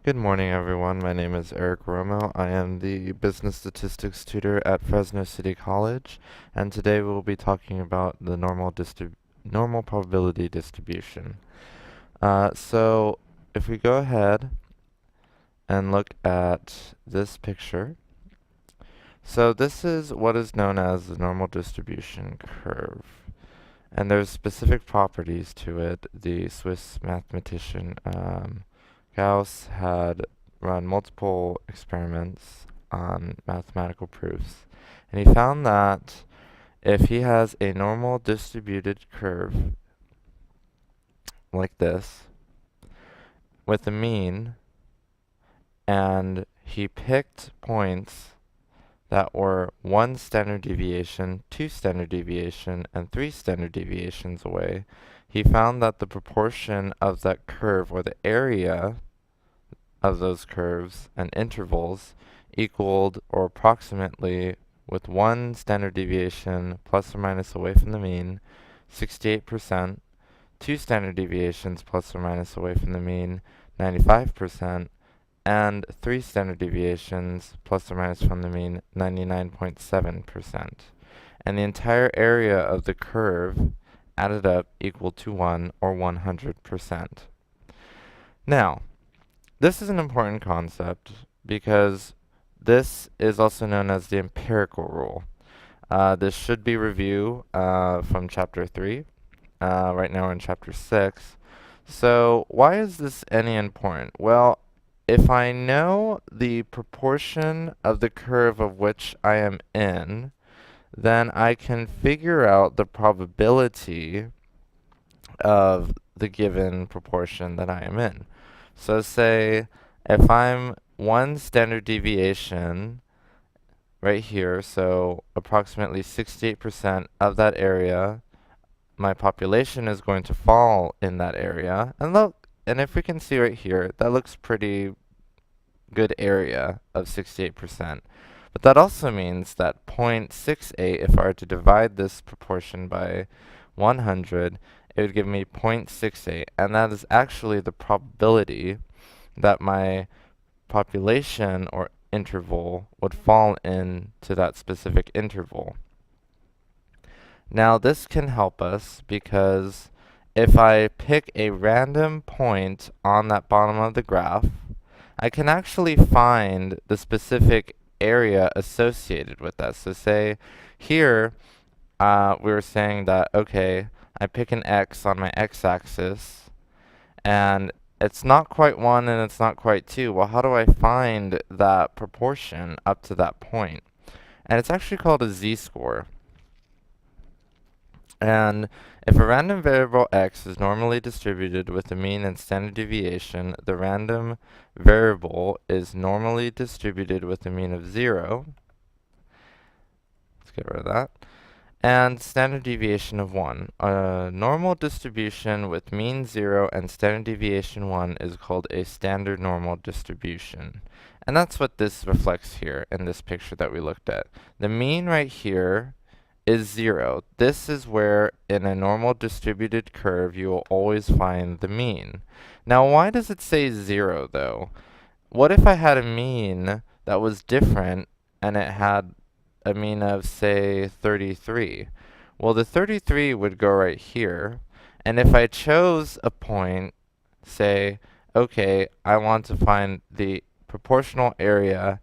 Good morning, everyone. My name is Eric Romo. I am the business statistics tutor at Fresno City College, and today we'll be talking about the normal probability distribution. So if we go ahead and look at this picture, so this is what is known as the normal distribution curve. And there's specific properties to it. The Swiss mathematician Gauss had run multiple experiments on mathematical proofs, and he found that if he has a normal distributed curve like this with a mean, and he picked points that were 1 standard deviation, 2 standard deviation, and 3 standard deviations away, he found that the proportion of that curve, or the area of those curves and intervals, equaled or approximately, with 1 standard deviation plus or minus away from the mean, 68%, 2 standard deviations plus or minus away from the mean, 95%, and 3 standard deviations plus or minus from the mean, 99.7%. And the entire area of the curve added up equal to 1, or 100%. Now, this is an important concept because this is also known as the empirical rule. This should be review from chapter 3. Right now we're in chapter 6. So why is this any important? Well, if I know the proportion of the curve of which I am in, then I can figure out the probability of the given proportion that I am in. So say if I'm 1 standard deviation right here, so approximately 68% of that area, my population is going to fall in that area. And look, and if we can see right here, that looks pretty good area of 68%. But that also means that 0.68, if I were to divide this proportion by 100, it would give me 0.68, and that is actually the probability that my population or interval would fall into that specific interval. Now this can help us because if I pick a random point on that bottom of the graph, I can actually find the specific area associated with that. So say here we were saying that, okay, I pick an x on my x-axis, and it's not quite 1 and it's not quite 2. Well, how do I find that proportion up to that point? And it's actually called a z-score. And if a random variable x is normally distributed with a mean and standard deviation, the random variable is normally distributed with a mean of 0. Let's get rid of that. And standard deviation of 1. A normal distribution with mean 0 and standard deviation 1 is called a standard normal distribution. And that's what this reflects here in this picture that we looked at. The mean right here is 0. This is where in a normal distributed curve you will always find the mean. Now why does it say 0 though? What if I had a mean that was different and it had a mean of, say, 33? Well, the 33 would go right here, and if I chose a point, say, okay, I want to find the proportional area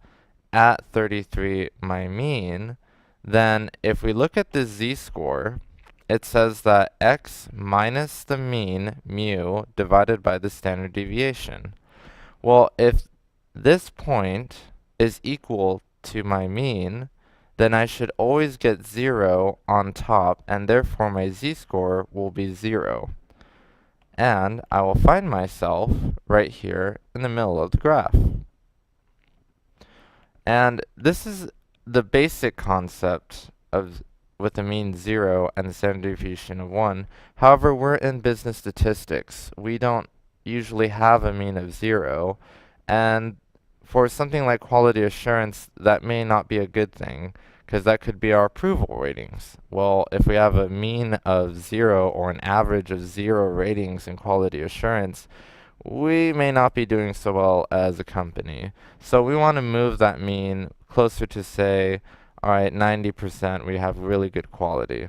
at 33, my mean, then if we look at the z-score, it says that x minus the mean, mu, divided by the standard deviation. Well, if this point is equal to my mean, then I should always get 0 on top, and therefore my z-score will be 0. And I will find myself right here in the middle of the graph. And this is the basic concept of with a mean 0 and the standard deviation of 1. However, we're in business statistics. We don't usually have a mean of 0, and for something like quality assurance, that may not be a good thing, because that could be our approval ratings. Well, if we have a mean of 0 or an average of 0 ratings in quality assurance, we may not be doing so well as a company. So we want to move that mean closer to, say, all right, 90%, we have really good quality.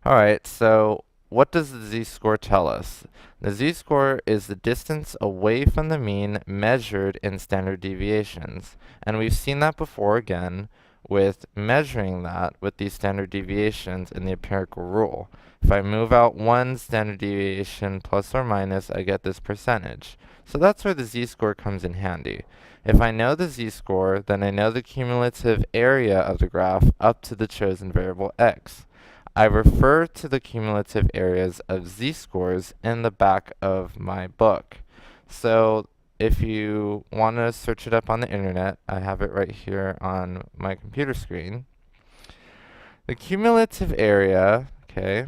All right, so what does the z-score tell us? The z-score is the distance away from the mean measured in standard deviations. And we've seen that before again with measuring that with these standard deviations in the empirical rule. If I move out one standard deviation plus or minus, I get this percentage. So that's where the z-score comes in handy. If I know the z-score, then I know the cumulative area of the graph up to the chosen variable x. I refer to the cumulative areas of z-scores in the back of my book. So if you want to search it up on the internet, I have it right here on my computer screen. The cumulative area, okay,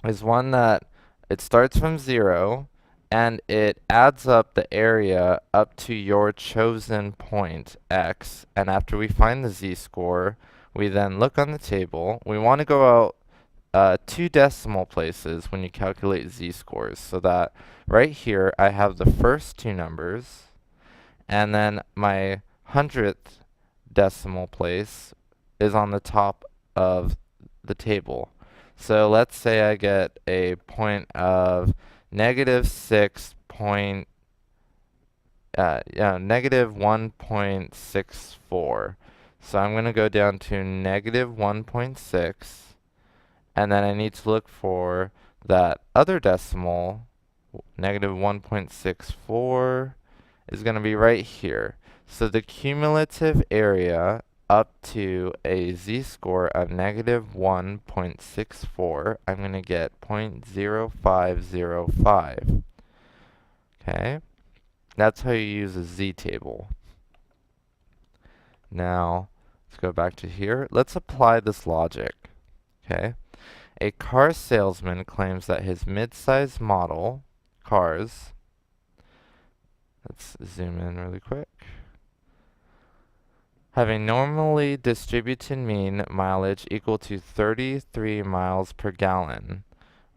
is one that it starts from 0 and it adds up the area up to your chosen point, x, and after we find the z-score, we then look on the table. We want to go out 2 decimal places when you calculate z-scores, so that right here I have the first 2 numbers, and then my 100th decimal place is on the top of the table. So let's say I get a point of negative 1.64. So I'm going to go down to negative 1.6, and then I need to look for that other decimal, negative 1.64, is going to be right here. So the cumulative area up to a z-score of negative 1.64, I'm going to get 0.0505. Okay? That's how you use a z-table. Now, let's go back to here. Let's apply this logic. Okay? A car salesman claims that his mid-size model cars, let's zoom in really quick, have a normally distributed mean mileage equal to 33 miles per gallon,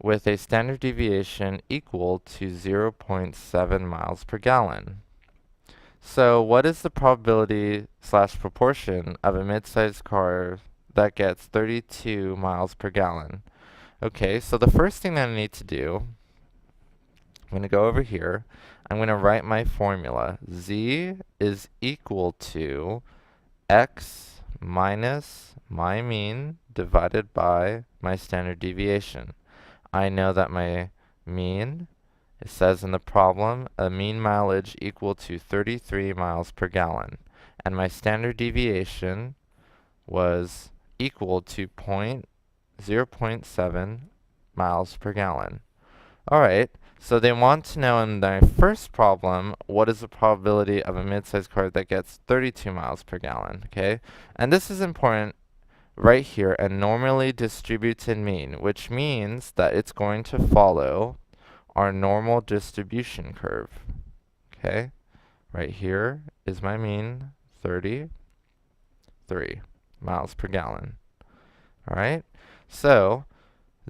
with a standard deviation equal to 0.7 miles per gallon. So what is the probability slash proportion of a mid-sized car that gets 32 miles per gallon? Okay, so the first thing that I need to do, I'm going to go over here. I'm going to write my formula. Z is equal to x minus my mean divided by my standard deviation. I know that my mean, it says in the problem, a mean mileage equal to 33 miles per gallon. And my standard deviation was equal to 0.7 miles per gallon. Alright, so they want to know in their first problem, what is the probability of a mid-sized car that gets 32 miles per gallon, okay? And this is important right here, a normally distributed mean, which means that it's going to follow our normal distribution curve, okay? Right here is my mean, 33 miles per gallon. Alright, so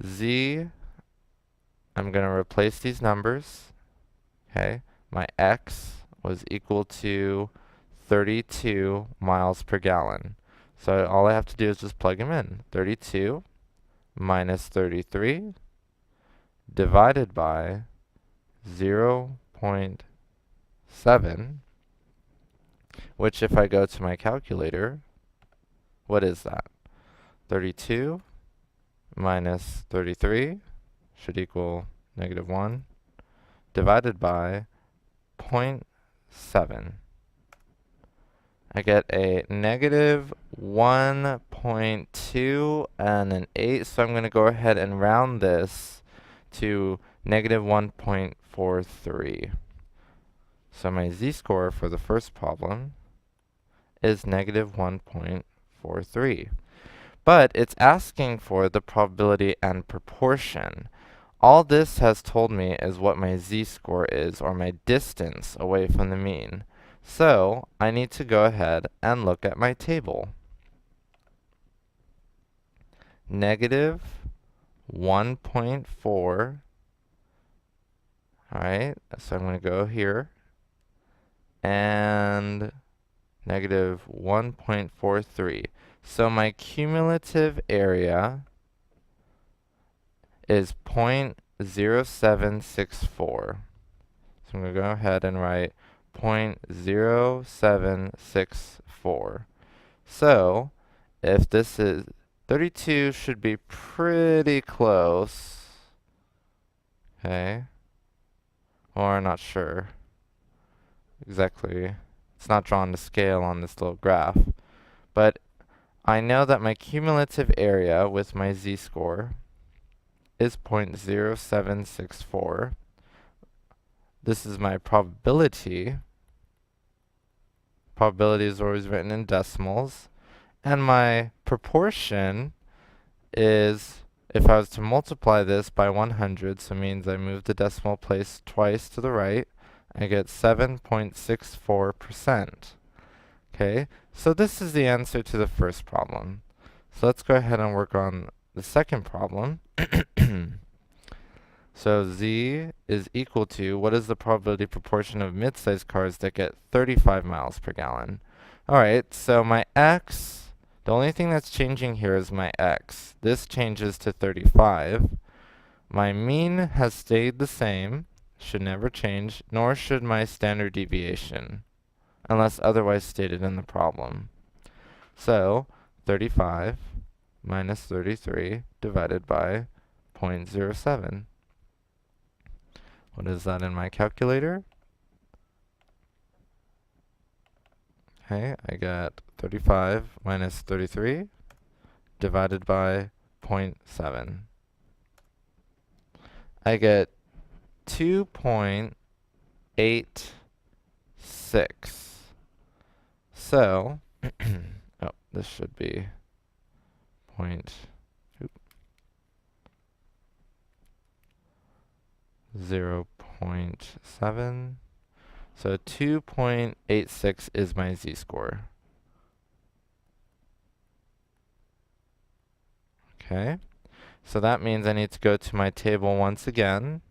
z, I'm going to replace these numbers. Okay, my x was equal to 32 miles per gallon. So all I have to do is just plug them in. 32 minus 33 divided by 0.7, which if I go to my calculator, what is that? 32 minus 33 should equal negative 1 divided by 0.7. I get a negative 1.2 and an 8, so I'm going to go ahead and round this to negative 1.43. So my z-score for the first problem is negative 1.43. But it's asking for the probability and proportion. All this has told me is what my z-score is, or my distance away from the mean. So I need to go ahead and look at my table. Negative 1.4 Alright, so I'm going to go here and negative 1.43. So my cumulative area is 0.0764. So I'm going to go ahead and write 0.0764. So if this is 32 should be pretty close. Okay. Or not sure exactly. It's not drawn to scale on this little graph. But I know that my cumulative area with my z-score is 0.0764. This is my probability. Probability is always written in decimals. And my proportion is, if I was to multiply this by 100, so it means I move the decimal place twice to the right, I get 7.64%. Okay, so this is the answer to the first problem. So let's go ahead and work on the second problem. So z is equal to, what is the probability proportion of mid-sized cars that get 35 miles per gallon? Alright, so my x, the only thing that's changing here is my x. This changes to 35. My mean has stayed the same, should never change, nor should my standard deviation, unless otherwise stated in the problem. So 35 minus 33 divided by 0.07. What is that in my calculator? Okay, I got 35 minus 33 divided by 0.7. I get 2.86. So, oh, this should be 0.7. So 2.86 is my z-score. Okay, so that means I need to go to my table once again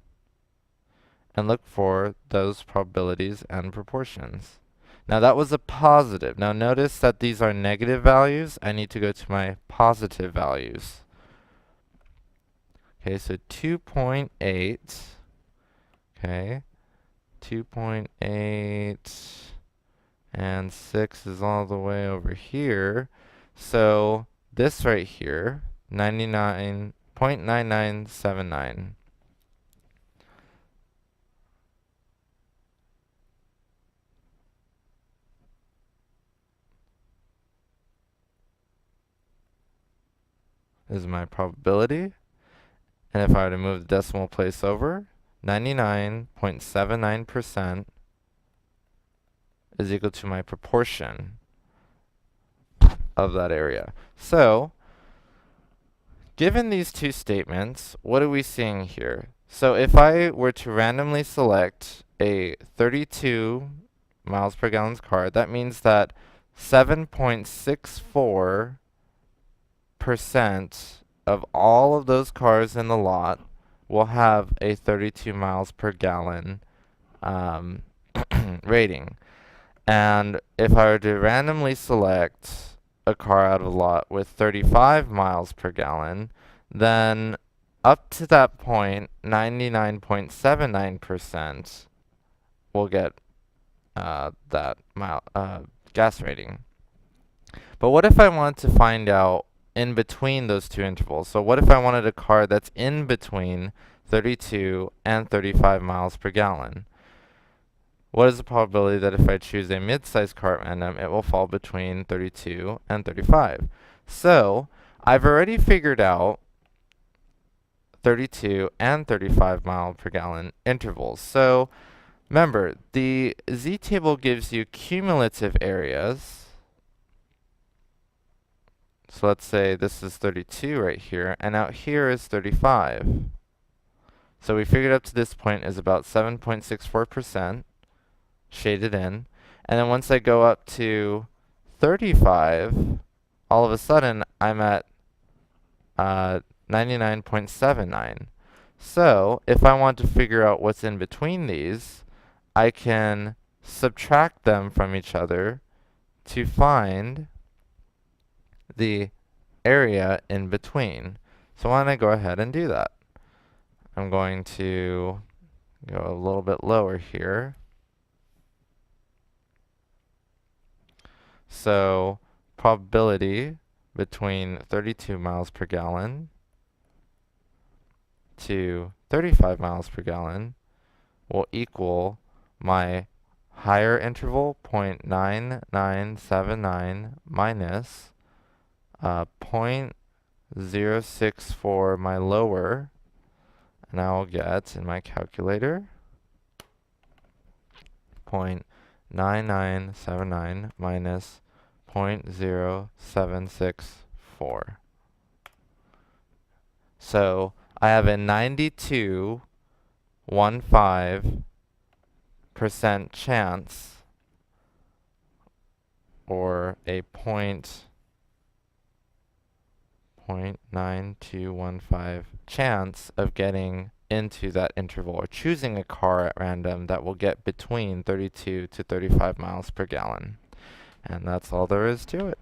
and look for those probabilities and proportions. Now that was a positive. Now notice that these are negative values. I need to go to my positive values. Okay, so 2.8. Okay, 2.8 and 6 is all the way over here. So this right here, 99.9979. Is my probability. And if I were to move the decimal place over, 99.79% is equal to my proportion of that area. So, given these two statements, what are we seeing here? So if I were to randomly select a 32 miles per gallon car, that means that 7.64% of all of those cars in the lot will have a 32 miles per gallon rating. And if I were to randomly select a car out of the lot with 35 miles per gallon, then up to that point, 99.79% will get that gas rating. But what if I wanted to find out in between those two intervals? So what if I wanted a car that's in between 32 and 35 miles per gallon? What is the probability that if I choose a mid-sized car at random, it will fall between 32 and 35? So I've already figured out 32 and 35 mile per gallon intervals. So remember, the z-table gives you cumulative areas. So let's say this is 32 right here, and out here is 35. So we figured up to this point is about 7.64% shaded in. And then once I go up to 35, all of a sudden I'm at 99.79. So if I want to figure out what's in between these, I can subtract them from each other to find the area in between. So why don't I go ahead and do that? I'm going to go a little bit lower here. So probability between 32 miles per gallon to 35 miles per gallon will equal my higher interval 0.9979 minus 0.064 my lower, and I will get in my calculator 0.9979 minus 0.0764. So I have a 92.15% chance, or a 0.9215 chance of getting into that interval, or choosing a car at random that will get between 32 to 35 miles per gallon. And that's all there is to it.